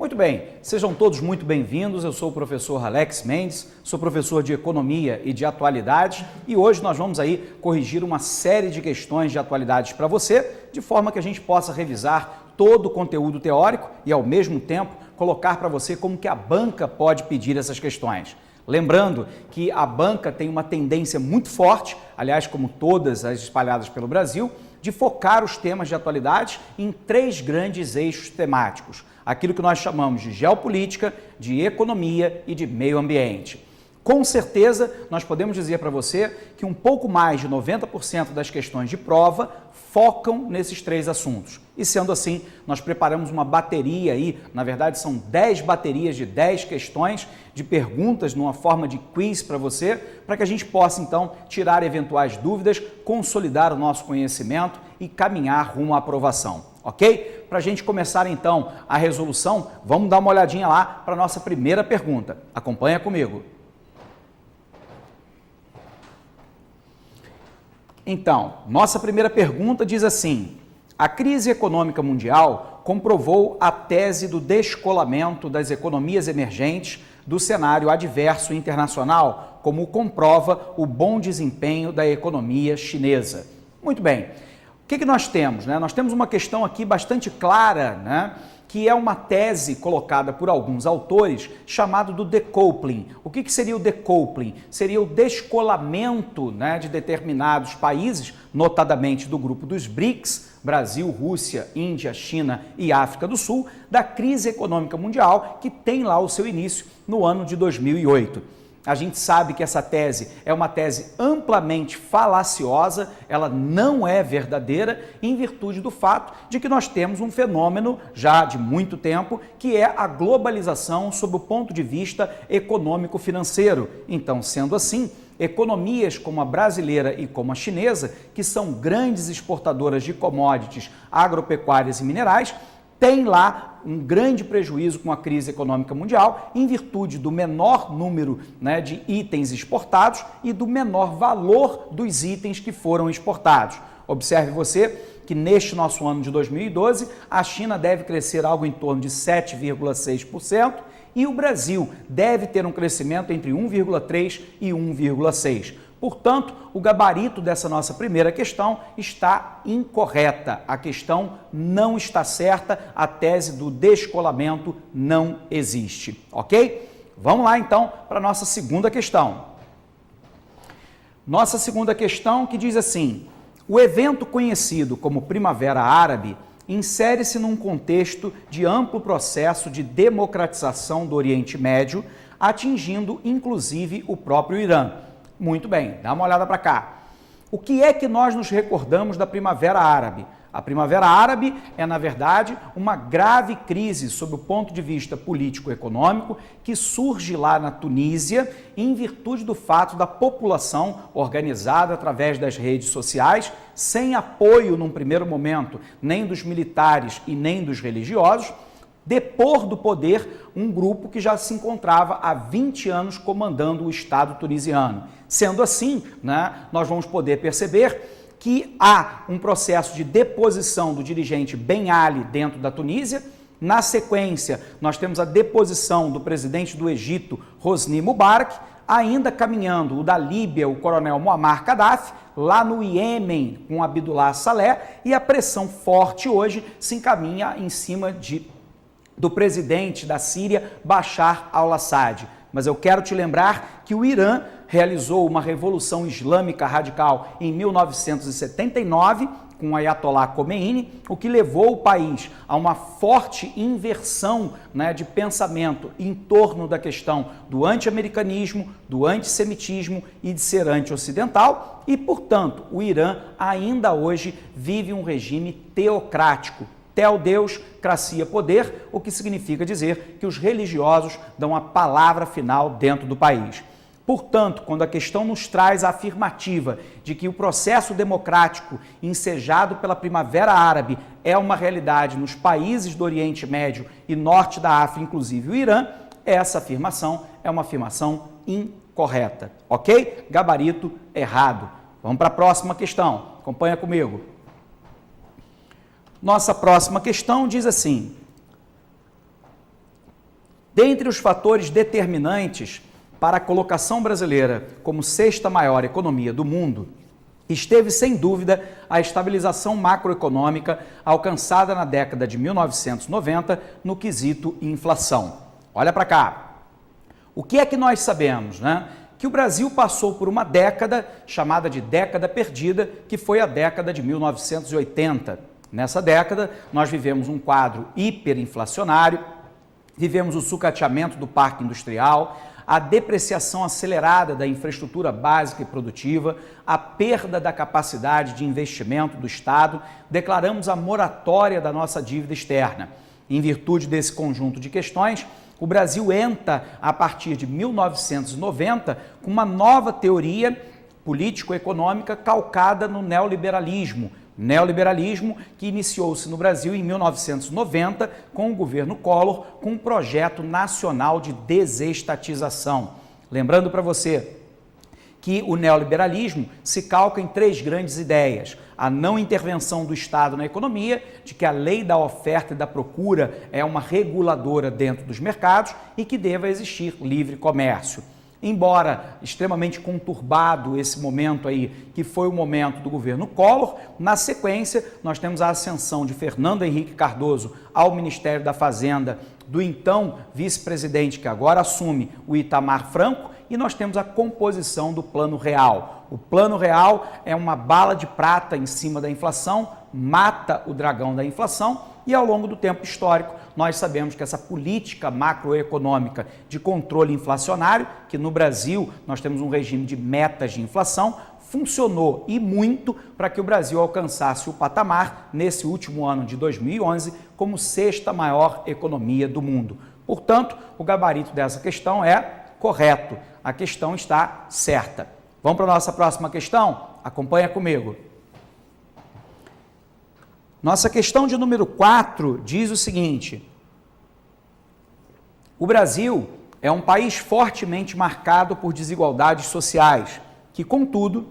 Muito bem, sejam todos muito bem-vindos. Eu sou o professor Alex Mendes, sou professor de Economia e de Atualidades e hoje nós vamos aí corrigir uma série de questões de atualidades para você, de forma que a gente possa revisar todo o conteúdo teórico e, ao mesmo tempo, colocar para você como que a banca pode pedir essas questões. Lembrando que a banca tem uma tendência muito forte, aliás, como todas as espalhadas pelo Brasil, de focar os temas de atualidade em três grandes eixos temáticos. Aquilo que nós chamamos de geopolítica, de economia e de meio ambiente. Com certeza, nós podemos dizer para você que um pouco mais de 90% das questões de prova focam nesses três assuntos. E sendo assim, nós preparamos uma bateria aí, na verdade são 10 baterias de 10 questões de perguntas numa forma de quiz para você, para que a gente possa então tirar eventuais dúvidas, consolidar o nosso conhecimento e caminhar rumo à aprovação, ok? Para a gente começar então a resolução, vamos dar uma olhadinha lá para a nossa primeira pergunta. Acompanha comigo. Então, nossa primeira pergunta diz assim: a crise econômica mundial comprovou a tese do descolamento das economias emergentes do cenário adverso internacional, como comprova o bom desempenho da economia chinesa. Muito bem, o que nós temos? Nós temos uma questão aqui bastante clara, que é uma tese colocada por alguns autores chamado do decoupling. O que seria o decoupling? Seria o descolamento de determinados países, notadamente do grupo dos BRICS, Brasil, Rússia, Índia, China e África do Sul, da crise econômica mundial que tem lá o seu início no ano de 2008. A gente sabe que essa tese é uma tese amplamente falaciosa, ela não é verdadeira em virtude do fato de que nós temos um fenômeno já de muito tempo, que é a globalização sob o ponto de vista econômico-financeiro. Então, sendo assim, economias como a brasileira e como a chinesa, que são grandes exportadoras de commodities agropecuárias e minerais, tem lá um grande prejuízo com a crise econômica mundial em virtude do menor número de itens exportados e do menor valor dos itens que foram exportados. Observe você que neste nosso ano de 2012, a China deve crescer algo em torno de 7,6% e o Brasil deve ter um crescimento entre 1,3% e 1,6%. Portanto, o gabarito dessa nossa primeira questão está incorreta. A questão não está certa, a tese do descolamento não existe, ok? Vamos lá então para a nossa segunda questão. Nossa segunda questão que diz assim: o evento conhecido como Primavera Árabe insere-se num contexto de amplo processo de democratização do Oriente Médio, atingindo inclusive o próprio Irã. Muito bem, dá uma olhada para cá. O que é que nós nos recordamos da Primavera Árabe? A Primavera Árabe é, na verdade, uma grave crise sob o ponto de vista político-econômico que surge lá na Tunísia em virtude do fato da população organizada através das redes sociais, sem apoio num primeiro momento nem dos militares e nem dos religiosos, depor do poder um grupo que já se encontrava há 20 anos comandando o Estado tunisiano. Sendo assim, nós vamos poder perceber que há um processo de deposição do dirigente Ben Ali dentro da Tunísia. Na sequência, nós temos a deposição do presidente do Egito, Hosni Mubarak, ainda caminhando o da Líbia, o coronel Muammar Gaddafi, lá no Iêmen com Abdullah Saleh, e a pressão forte hoje se encaminha em cima do presidente da Síria, Bashar al-Assad. Mas eu quero te lembrar que o Irã realizou uma revolução islâmica radical em 1979, com Ayatollah Khomeini, o que levou o país a uma forte inversão de pensamento em torno da questão do anti-americanismo, do antissemitismo e de ser anti-ocidental, e, portanto, o Irã ainda hoje vive um regime teocrático. Theo Deus, cracia poder, o que significa dizer que os religiosos dão a palavra final dentro do país. Portanto, quando a questão nos traz a afirmativa de que o processo democrático ensejado pela Primavera Árabe é uma realidade nos países do Oriente Médio e Norte da África, inclusive o Irã, essa afirmação é uma afirmação incorreta, ok? Gabarito errado. Vamos para a próxima questão. Acompanha comigo. Nossa próxima questão diz assim: Dentre os fatores determinantes para a colocação brasileira como sexta maior economia do mundo, esteve sem dúvida a estabilização macroeconômica alcançada na década de 1990 no quesito inflação. Olha para cá. O que é que nós sabemos, né? Que o Brasil passou por uma década chamada de década perdida, que foi a década de 1980. Nessa década, nós vivemos um quadro hiperinflacionário, vivemos o sucateamento do parque industrial, a depreciação acelerada da infraestrutura básica e produtiva, a perda da capacidade de investimento do Estado, declaramos a moratória da nossa dívida externa. Em virtude desse conjunto de questões, o Brasil entra, a partir de 1990, com uma nova teoria político-econômica calcada no neoliberalismo. Neoliberalismo que iniciou-se no Brasil em 1990 com o governo Collor, com um projeto nacional de desestatização. Lembrando para você que o neoliberalismo se calca em três grandes ideias: a não intervenção do Estado na economia, de que a lei da oferta e da procura é uma reguladora dentro dos mercados e que deva existir livre comércio. Embora extremamente conturbado esse momento aí, que foi o momento do governo Collor, na sequência nós temos a ascensão de Fernando Henrique Cardoso ao Ministério da Fazenda, do então vice-presidente que agora assume, o Itamar Franco, e nós temos a composição do Plano Real. O Plano Real é uma bala de prata em cima da inflação, mata o dragão da inflação, e ao longo do tempo histórico nós sabemos que essa política macroeconômica de controle inflacionário, que no Brasil nós temos um regime de metas de inflação, funcionou e muito para que o Brasil alcançasse o patamar, nesse último ano de 2011, como sexta maior economia do mundo. Portanto, o gabarito dessa questão é correto, a questão está certa. Vamos para a nossa próxima questão? Acompanha comigo. Nossa questão de número 4 diz o seguinte: o Brasil é um país fortemente marcado por desigualdades sociais, que, contudo,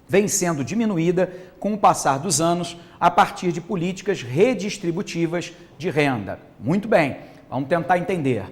vem sendo diminuída com o passar dos anos a partir de políticas redistributivas de renda. Muito bem, vamos tentar entender.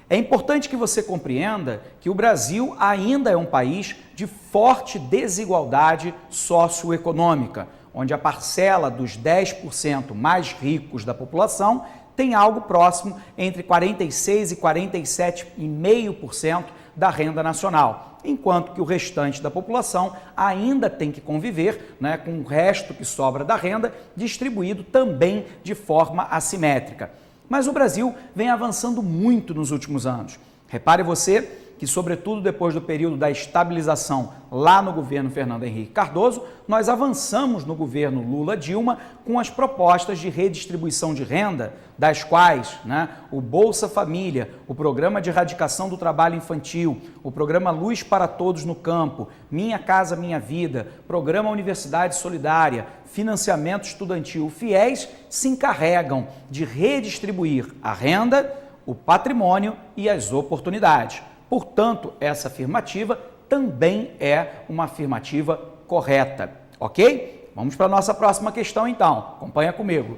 É importante que você compreenda que o Brasil ainda é um país de forte desigualdade socioeconômica, onde a parcela dos 10% mais ricos da população tem algo próximo entre 46% e 47,5% da renda nacional, enquanto que o restante da população ainda tem que conviver, né, com o resto que sobra da renda distribuído também de forma assimétrica. Mas o Brasil vem avançando muito nos últimos anos. Repare você que, sobretudo depois do período da estabilização lá no governo Fernando Henrique Cardoso, nós avançamos no governo Lula-Dilma com as propostas de redistribuição de renda, das quais, né, o Bolsa Família, o Programa de Erradicação do Trabalho Infantil, o Programa Luz para Todos no Campo, Minha Casa Minha Vida, Programa Universidade Solidária, Financiamento Estudantil, FIES, se encarregam de redistribuir a renda, o patrimônio e as oportunidades. Portanto, essa afirmativa também é uma afirmativa correta, ok? Vamos para a nossa próxima questão, então. Acompanha comigo.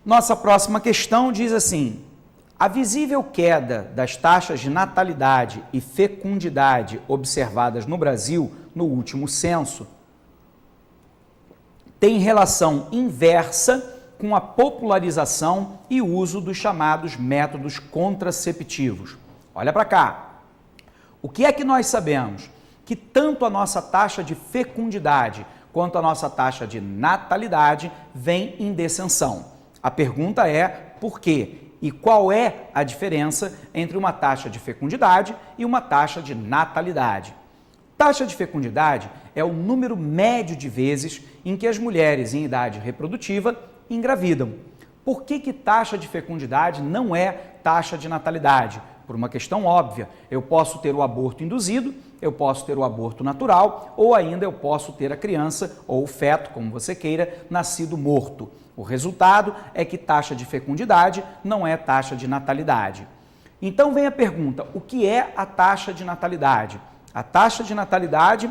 Nossa próxima questão diz assim: a visível queda das taxas de natalidade e fecundidade observadas no Brasil no último censo tem relação inversa com a popularização e uso dos chamados métodos contraceptivos. Olha para cá. O que é que nós sabemos? Que tanto a nossa taxa de fecundidade quanto a nossa taxa de natalidade vem em descensão. A pergunta é por quê? E qual é a diferença entre uma taxa de fecundidade e uma taxa de natalidade? Taxa de fecundidade é o número médio de vezes em que as mulheres em idade reprodutiva engravidam. Por que taxa de fecundidade não é taxa de natalidade? Por uma questão óbvia. Eu posso ter o aborto induzido, eu posso ter o aborto natural, ou ainda eu posso ter a criança ou o feto, como você queira, nascido morto. O resultado é que taxa de fecundidade não é taxa de natalidade. Então vem a pergunta: o que é a taxa de natalidade? A taxa de natalidade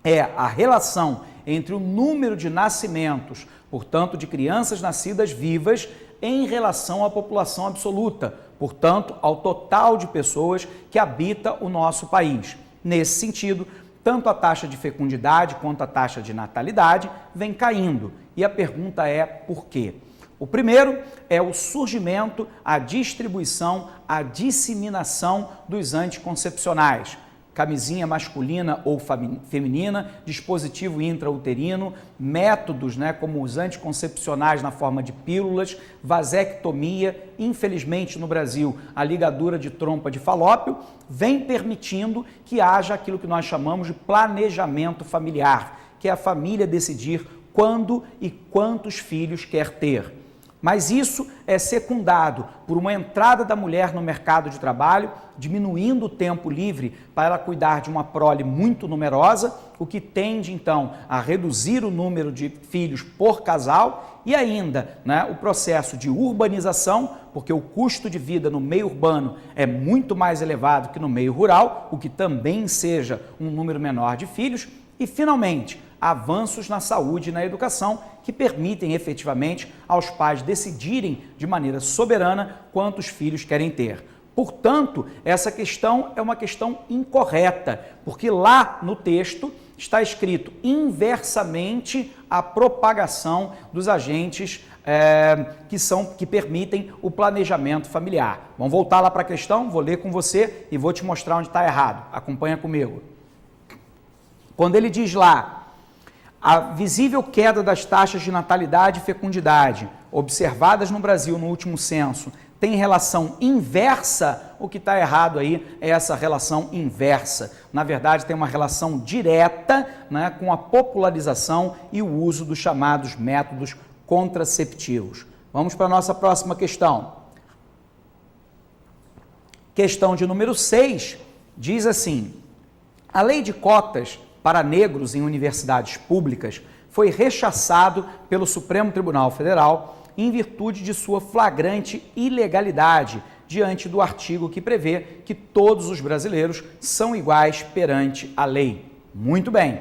é a relação entre o número de nascimentos, portanto, de crianças nascidas vivas, em relação à população absoluta, portanto, ao total de pessoas que habita o nosso país. Nesse sentido, tanto a taxa de fecundidade quanto a taxa de natalidade vem caindo. E a pergunta é por quê? O primeiro é o surgimento, a distribuição, a disseminação dos anticoncepcionais. Camisinha masculina ou feminina, dispositivo intrauterino, métodos como os anticoncepcionais na forma de pílulas, vasectomia, infelizmente no Brasil a ligadura de trompa de falópio, vem permitindo que haja aquilo que nós chamamos de planejamento familiar, que é a família decidir quando e quantos filhos quer ter. Mas isso é secundado por uma entrada da mulher no mercado de trabalho, diminuindo o tempo livre para ela cuidar de uma prole muito numerosa, o que tende então a reduzir o número de filhos por casal e ainda o processo de urbanização, porque o custo de vida no meio urbano é muito mais elevado que no meio rural, o que também seja um número menor de filhos e, finalmente, avanços na saúde e na educação que permitem efetivamente aos pais decidirem de maneira soberana quantos filhos querem ter. Portanto, essa questão é uma questão incorreta, porque lá no texto está escrito inversamente a propagação dos agentes que permitem o planejamento familiar. Vamos voltar lá para a questão, vou ler com você e vou te mostrar onde está errado. Acompanha comigo. Quando ele diz lá, a visível queda das taxas de natalidade e fecundidade observadas no Brasil no último censo tem relação inversa, o que está errado aí é essa relação inversa. Na verdade, tem uma relação direta com a popularização e o uso dos chamados métodos contraceptivos. Vamos para a nossa próxima questão. Questão de número 6 diz assim: a lei de cotas para negros em universidades públicas foi rechaçado pelo Supremo Tribunal Federal em virtude de sua flagrante ilegalidade diante do artigo que prevê que todos os brasileiros são iguais perante a lei. Muito bem.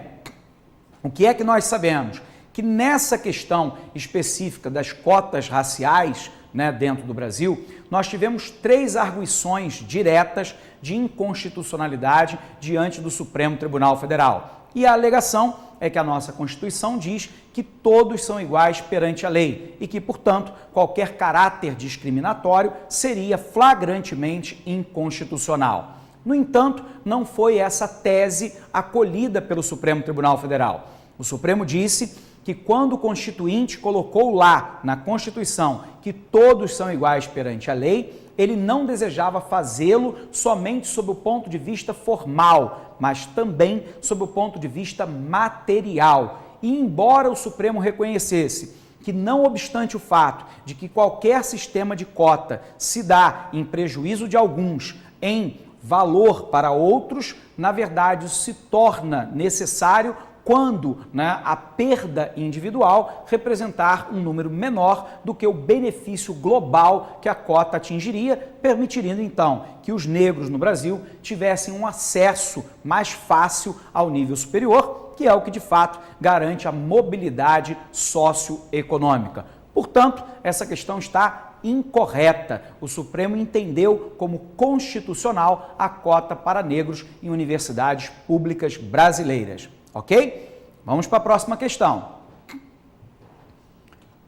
O que é que nós sabemos? Que nessa questão específica das cotas raciais dentro do Brasil, nós tivemos 3 arguições diretas de inconstitucionalidade diante do Supremo Tribunal Federal. E a alegação é que a nossa Constituição diz que todos são iguais perante a lei e que, portanto, qualquer caráter discriminatório seria flagrantemente inconstitucional. No entanto, não foi essa tese acolhida pelo Supremo Tribunal Federal. O Supremo disse que quando o Constituinte colocou lá na Constituição que todos são iguais perante a lei, ele não desejava fazê-lo somente sob o ponto de vista formal, mas também sob o ponto de vista material. E embora o Supremo reconhecesse que, não obstante o fato de que qualquer sistema de cota se dá em prejuízo de alguns, em valor para outros, na verdade isso se torna necessário quando a perda individual representar um número menor do que o benefício global que a cota atingiria, permitindo então que os negros no Brasil tivessem um acesso mais fácil ao nível superior, que é o que de fato garante a mobilidade socioeconômica. Portanto, essa questão está incorreta. O Supremo entendeu como constitucional a cota para negros em universidades públicas brasileiras. Ok? Vamos para a próxima questão.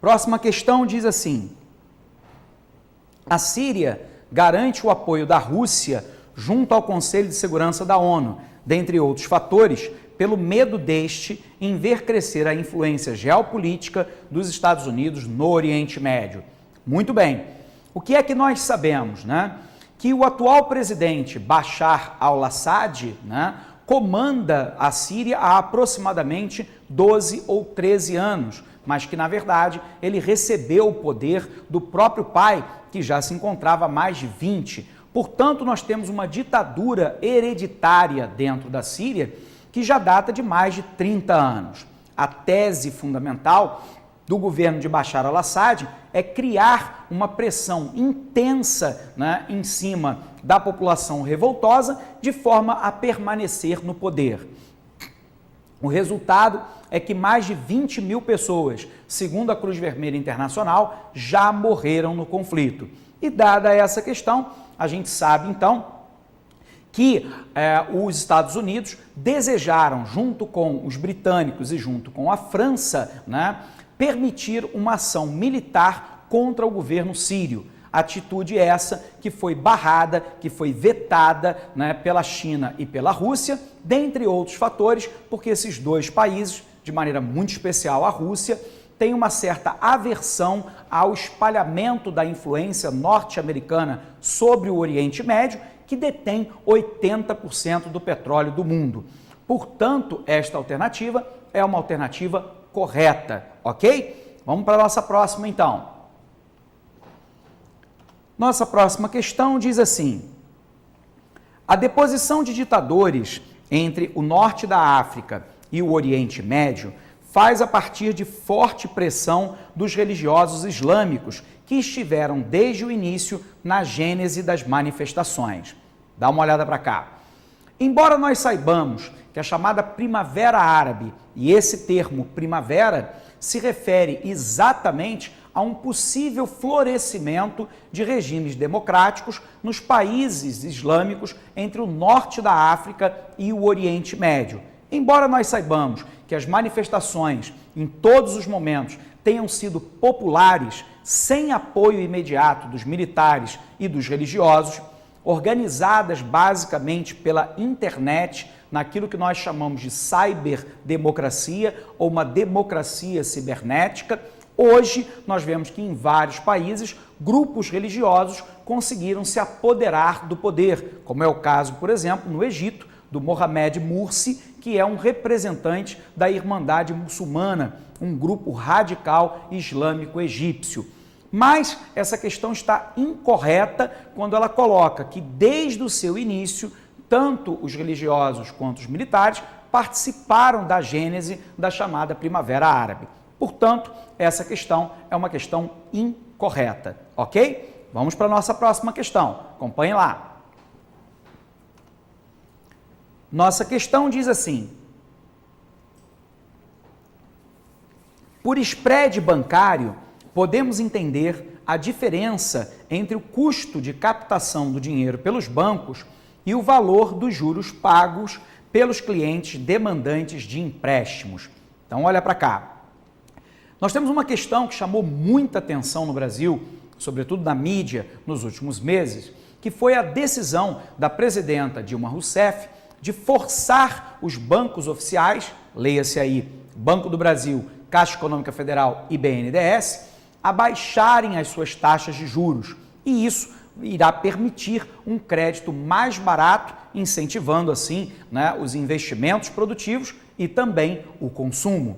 Próxima questão diz assim: a Síria garante o apoio da Rússia junto ao Conselho de Segurança da ONU, dentre outros fatores, pelo medo deste em ver crescer a influência geopolítica dos Estados Unidos no Oriente Médio. Muito bem. O que é que nós sabemos, Que o atual presidente Bashar al-Assad, comanda a Síria há aproximadamente 12 ou 13 anos, mas que, na verdade, ele recebeu o poder do próprio pai, que já se encontrava há mais de 20. Portanto, nós temos uma ditadura hereditária dentro da Síria que já data de mais de 30 anos. A tese fundamental do governo de Bashar al-Assad é criar uma pressão intensa em cima da população revoltosa de forma a permanecer no poder. O resultado é que mais de 20 mil pessoas, segundo a Cruz Vermelha Internacional, já morreram no conflito. E dada essa questão, a gente sabe então que os Estados Unidos desejaram, junto com os britânicos e junto com a França, né, permitir uma ação militar contra o governo sírio. Atitude essa que foi barrada, que foi vetada, né, pela China e pela Rússia, dentre outros fatores, porque esses dois países, de maneira muito especial a Rússia, tem uma certa aversão ao espalhamento da influência norte-americana sobre o Oriente Médio, que detém 80% do petróleo do mundo. Portanto, esta alternativa é uma alternativa correta, ok? Vamos para a nossa próxima, então. Nossa próxima questão diz assim: a deposição de ditadores entre o norte da África e o Oriente Médio faz a partir de forte pressão dos religiosos islâmicos que estiveram desde o início na gênese das manifestações. Dá uma olhada para cá. Embora nós saibamos que a chamada Primavera Árabe, e esse termo primavera, se refere exatamente a um possível florescimento de regimes democráticos nos países islâmicos entre o norte da África e o Oriente Médio. Embora nós saibamos que as manifestações, em todos os momentos, tenham sido populares, sem apoio imediato dos militares e dos religiosos, organizadas basicamente pela internet, naquilo que nós chamamos de ciberdemocracia ou uma democracia cibernética, hoje nós vemos que em vários países grupos religiosos conseguiram se apoderar do poder, como é o caso, por exemplo, no Egito, do Mohamed Mursi, que é um representante da Irmandade Muçulmana, um grupo radical islâmico egípcio. Mas essa questão está incorreta quando ela coloca que desde o seu início, tanto os religiosos quanto os militares participaram da gênese da chamada Primavera Árabe. Portanto, essa questão é uma questão incorreta, ok? Vamos para a nossa próxima questão. Acompanhe lá. Nossa questão diz assim: por spread bancário, podemos entender a diferença entre o custo de captação do dinheiro pelos bancos e o valor dos juros pagos pelos clientes demandantes de empréstimos. Então, olha para cá. Nós temos uma questão que chamou muita atenção no Brasil, sobretudo na mídia, nos últimos meses, que foi a decisão da presidenta Dilma Rousseff de forçar os bancos oficiais, leia-se aí Banco do Brasil, Caixa Econômica Federal e BNDES, a baixarem as suas taxas de juros. E isso irá permitir um crédito mais barato, incentivando assim, né, os investimentos produtivos e também o consumo.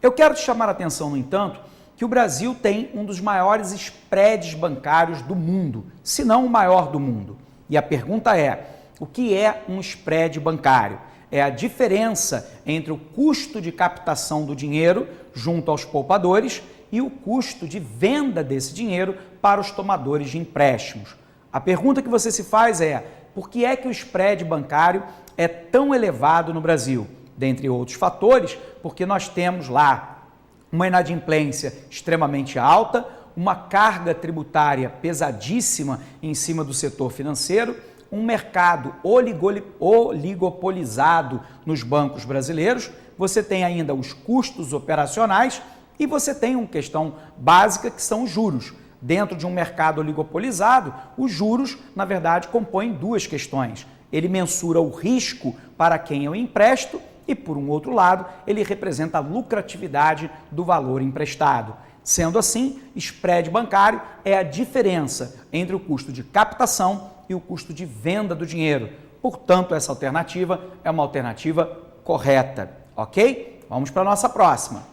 Eu quero te chamar a atenção, no entanto, que o Brasil tem um dos maiores spreads bancários do mundo, se não o maior do mundo. E a pergunta é: o que é um spread bancário? É a diferença entre o custo de captação do dinheiro junto aos poupadores e o custo de venda desse dinheiro para os tomadores de empréstimos. A pergunta que você se faz é: por que é que o spread bancário é tão elevado no Brasil? Dentre outros fatores, porque nós temos lá uma inadimplência extremamente alta, uma carga tributária pesadíssima em cima do setor financeiro, um mercado oligopolizado nos bancos brasileiros, você tem ainda os custos operacionais e você tem uma questão básica que são os juros. Dentro de um mercado oligopolizado, os juros, na verdade, compõem duas questões. Ele mensura o risco para quem eu empresto e, por um outro lado, ele representa a lucratividade do valor emprestado. Sendo assim, spread bancário é a diferença entre o custo de captação e o custo de venda do dinheiro. Portanto, essa alternativa é uma alternativa correta, ok? Vamos para a nossa próxima.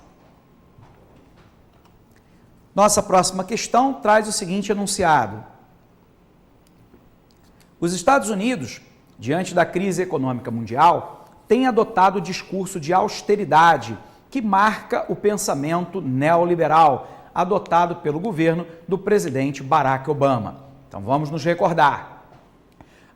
Nossa próxima questão traz o seguinte enunciado: os Estados Unidos, diante da crise econômica mundial, têm adotado o discurso de austeridade que marca o pensamento neoliberal adotado pelo governo do presidente Barack Obama. Então vamos nos recordar.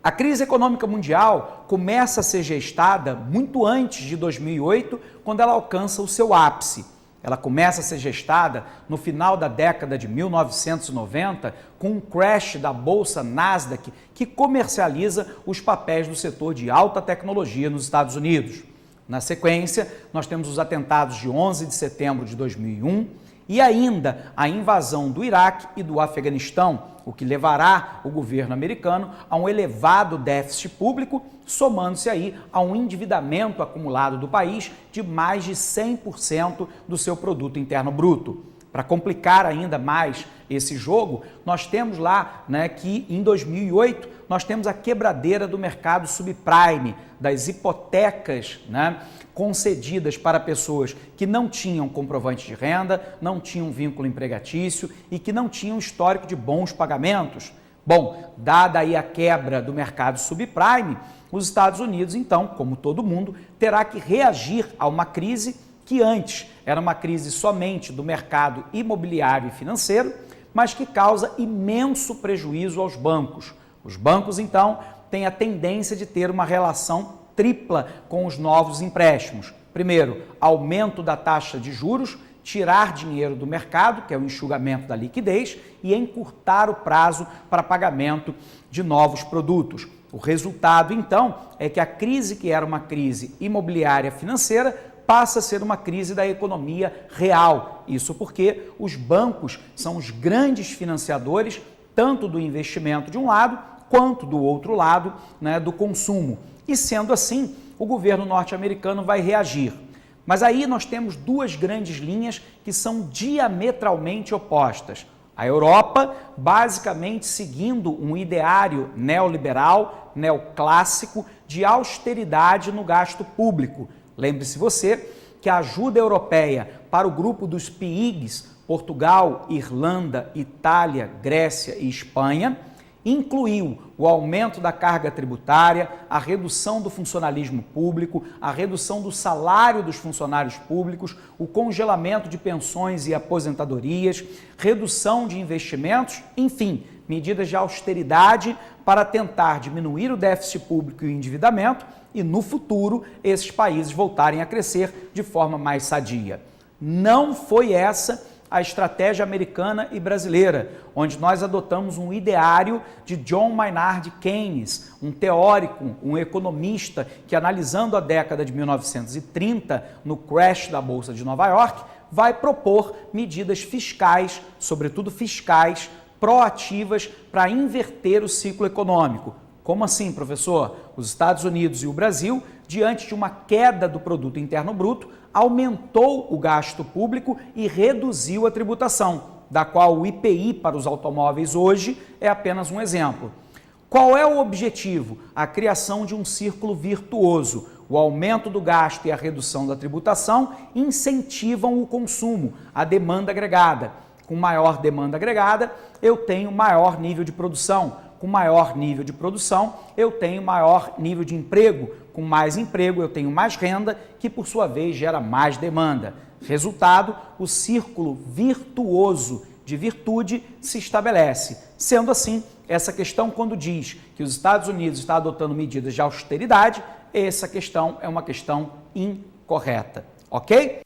A crise econômica mundial começa a ser gestada muito antes de 2008, quando ela alcança o seu ápice. Ela começa a ser gestada no final da década de 1990, com um crash da bolsa Nasdaq, que comercializa os papéis do setor de alta tecnologia nos Estados Unidos. Na sequência, nós temos os atentados de 11 de setembro de 2001 e ainda a invasão do Iraque e do Afeganistão, o que levará o governo americano a um elevado déficit público, somando-se aí a um endividamento acumulado do país de mais de 100% do seu produto interno bruto. Para complicar ainda mais esse jogo, nós temos lá, que em 2008 nós temos a quebradeira do mercado subprime, das hipotecas, concedidas para pessoas que não tinham comprovante de renda, não tinham vínculo empregatício e que não tinham histórico de bons pagamentos. Bom, dada aí a quebra do mercado subprime, os Estados Unidos, então, como todo mundo, terá que reagir a uma crise que antes era uma crise somente do mercado imobiliário e financeiro, mas que causa imenso prejuízo aos bancos. Os bancos, então, têm a tendência de ter uma relação tripla com os novos empréstimos. Primeiro, aumento da taxa de juros, tirar dinheiro do mercado, que é o enxugamento da liquidez, e encurtar o prazo para pagamento de novos produtos. O resultado, então, é que a crise que era uma crise imobiliária financeira passa a ser uma crise da economia real. Isso porque os bancos são os grandes financiadores, tanto do investimento de um lado, quanto do outro lado, do consumo. E sendo assim, o governo norte-americano vai reagir. Mas aí nós temos duas grandes linhas que são diametralmente opostas. A Europa, basicamente seguindo um ideário neoliberal, neoclássico, de austeridade no gasto público. Lembre-se você que a ajuda europeia para o grupo dos PIIGs, Portugal, Irlanda, Itália, Grécia e Espanha, incluiu o aumento da carga tributária, a redução do funcionalismo público, a redução do salário dos funcionários públicos, o congelamento de pensões e aposentadorias, redução de investimentos, enfim, medidas de austeridade para tentar diminuir o déficit público e o endividamento e, no futuro, esses países voltarem a crescer de forma mais sadia. Não foi essa a estratégia americana e brasileira, onde nós adotamos um ideário de John Maynard Keynes, um teórico, um economista que, analisando a década de 1930, no crash da Bolsa de Nova York, vai propor medidas fiscais, sobretudo fiscais, proativas para inverter o ciclo econômico. Como assim, professor? Os Estados Unidos e o Brasil, diante de uma queda do produto interno bruto, aumentou o gasto público e reduziu a tributação, da qual o IPI para os automóveis hoje é apenas um exemplo. Qual é o objetivo? A criação de um círculo virtuoso. O aumento do gasto e a redução da tributação incentivam o consumo, a demanda agregada. Com maior demanda agregada, eu tenho maior nível de produção. Com maior nível de produção, eu tenho maior nível de emprego. Com mais emprego, eu tenho mais renda, que por sua vez gera mais demanda. Resultado, o círculo virtuoso de virtude se estabelece. Sendo assim, essa questão, quando diz que os Estados Unidos estão adotando medidas de austeridade, essa questão é uma questão incorreta. Ok?